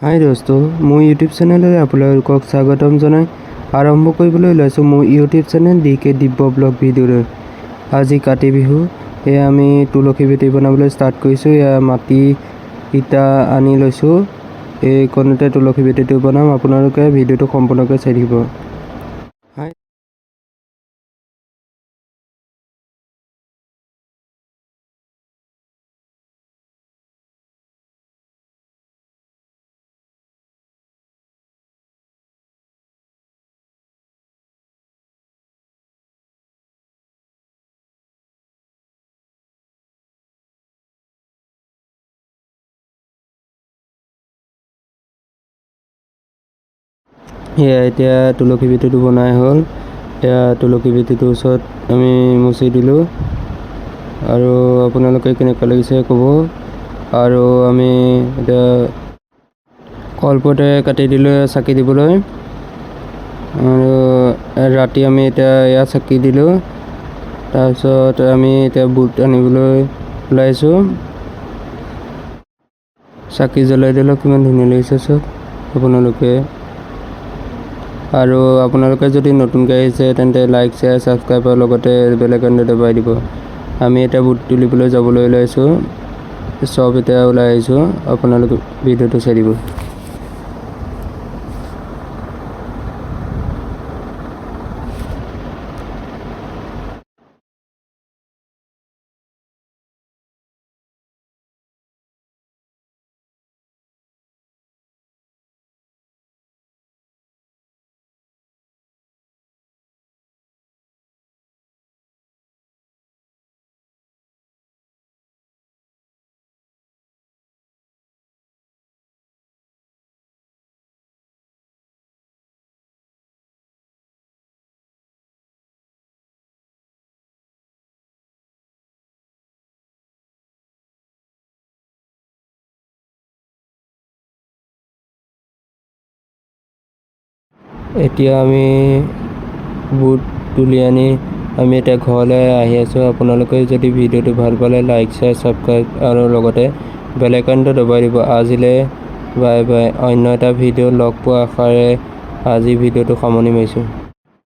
হাই দোস্ত, মোৰ ইউটিউব চেনেললৈ আপোনালোকক স্বাগতম জনাই আৰম্ভ কৰিবলৈ লৈছোঁ মোৰ ইউটিউব চেনেল DK দিব্য ব্লগ ভিডিঅ'লৈ। আজি কাতি বিহু, এয়া আমি তুলসী ভেটি বনাবলৈ ষ্টাৰ্ট কৰিছোঁ। এয়া মাটি ইটা আনি লৈছোঁ, এই কণতে তুলসী ভেটিটো বনাম। আপোনালোকে ভিডিঅ'টো সম্পূৰ্ণকৈ চাই থাকিব। এয়া এতিয়া তুলসী ভেটিটো বনাই হ'ল। এয়া তুলসী ভেটিটোৰ ওচৰত আমি মুচি দিলোঁ, আৰু আপোনালোকে কেনেকুৱা লাগিছে ক'ব। আৰু আমি এতিয়া কলপতে কাটি দিলোঁ চাকি দিবলৈ, আৰু ৰাতি আমি এতিয়া এয়া চাকি দিলোঁ। তাৰপিছত আমি এতিয়া বুট আনিবলৈ ওলাইছোঁ। চাকি জ্বলাই দিলোঁ, কিমান ধুনীয়া লাগিছে চব আপোনালোকে। আৰু আপোনালোকে যদি নতুনকৈ আহিছে তেন্তে লাইক শ্বেয়াৰ ছাবস্ক্ৰাইবৰ লগতে বেল আইকনটো দবাই দিব। আমি এতিয়া বুট তুলিবলৈ যাবলৈ ওলাইছোঁ, চব এতিয়া ওলাই আহিছোঁ। আপোনালোকে ভিডিঅ'টো চাই দিব। এতিয়া আমি বুট তুলি আনি আমি এতিয়া ঘৰলৈ আহি আছোঁ। আপোনালোকে যদি ভিডিঅ'টো ভাল পালে লাইক শ্বেয়াৰ ছাবস্ক্ৰাইব আৰু লগতে বেল আইকনটো দবাই দিব। আজিলৈ বাই বাই। অন্য এটা ভিডিঅ' লগ পোৱা আশাৰে আজি ভিডিঅ'টো সামৰণি মাৰিছোঁ।